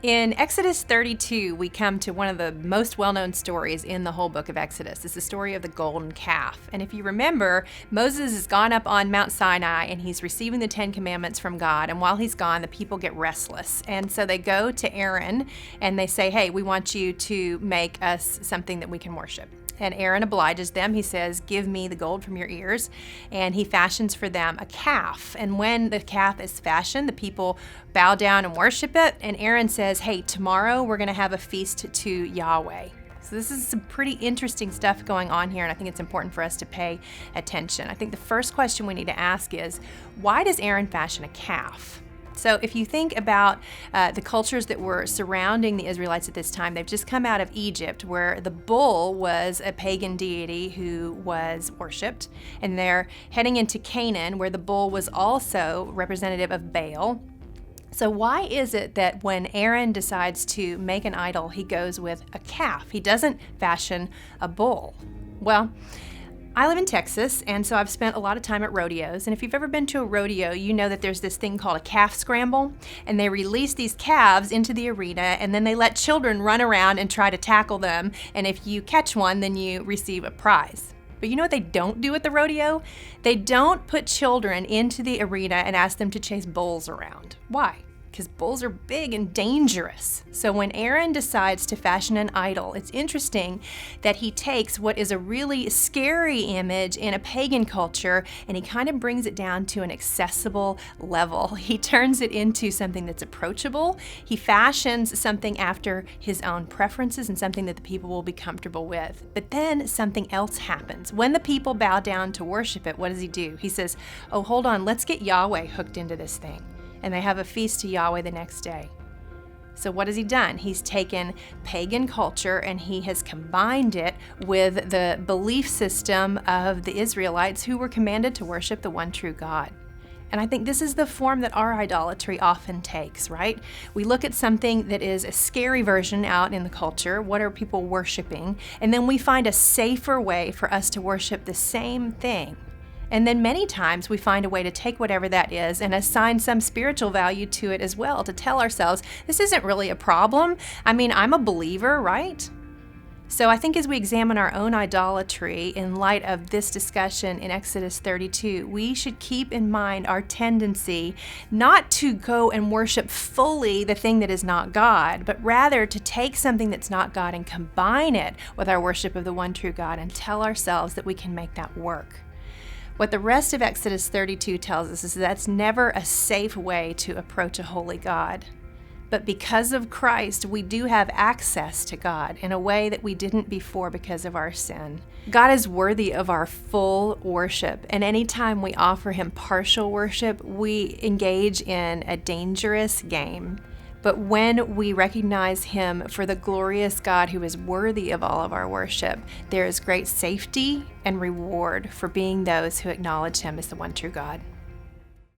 In Exodus 32, we come to one of the most well-known stories in the whole book of Exodus. It's the story of the golden calf. And if you remember, Moses has gone up on Mount Sinai and he's receiving the 10 Commandments from God. And while he's gone, the people get restless. And so they go to Aaron and they say, hey, we want you to make us something that we can worship. And Aaron obliges them. He says, give me the gold from your ears. And he fashions for them a calf. And when the calf is fashioned, the people bow down and worship it. And Aaron says, hey, tomorrow we're going to have a feast to Yahweh. So this is some pretty interesting stuff going on here, and I think it's important for us to pay attention. I think the first question we need to ask is, why does Aaron fashion a calf? So if you think about the cultures that were surrounding the Israelites at this time, they've just come out of Egypt, where the bull was a pagan deity who was worshipped, and they're heading into Canaan, where the bull was also representative of Baal. So why is it that when Aaron decides to make an idol, he goes with a calf? He doesn't fashion a bull. Well, I live in Texas, and so I've spent a lot of time at rodeos. And if you've ever been to a rodeo, you know that there's this thing called a calf scramble, and they release these calves into the arena, and then they let children run around and try to tackle them. And if you catch one, then you receive a prize. But you know what they don't do at the rodeo? They don't put children into the arena and ask them to chase bulls around. Why? Because bulls are big and dangerous. So when Aaron decides to fashion an idol, it's interesting that he takes what is a really scary image in a pagan culture and he kind of brings it down to an accessible level. He turns it into something that's approachable. He fashions something after his own preferences and something that the people will be comfortable with. But then something else happens. When the people bow down to worship it, what does he do? He says, oh, hold on, let's get Yahweh hooked into this thing. And they have a feast to Yahweh the next day. So what has he done? He's taken pagan culture and he has combined it with the belief system of the Israelites who were commanded to worship the one true God. And I think this is the form that our idolatry often takes, right? We look at something that is a scary version out in the culture. What are people worshiping? And then we find a safer way for us to worship the same thing. And then many times we find a way to take whatever that is and assign some spiritual value to it as well, to tell ourselves, this isn't really a problem. I mean, I'm a believer, right? So I think as we examine our own idolatry in light of this discussion in Exodus 32, we should keep in mind our tendency not to go and worship fully the thing that is not God, but rather to take something that's not God and combine it with our worship of the one true God and tell ourselves that we can make that work. What the rest of Exodus 32 tells us is that's never a safe way to approach a holy God. But because of Christ, we do have access to God in a way that we didn't before because of our sin. God is worthy of our full worship, and anytime we offer Him partial worship, we engage in a dangerous game. But when we recognize Him for the glorious God who is worthy of all of our worship, there is great safety and reward for being those who acknowledge Him as the one true God.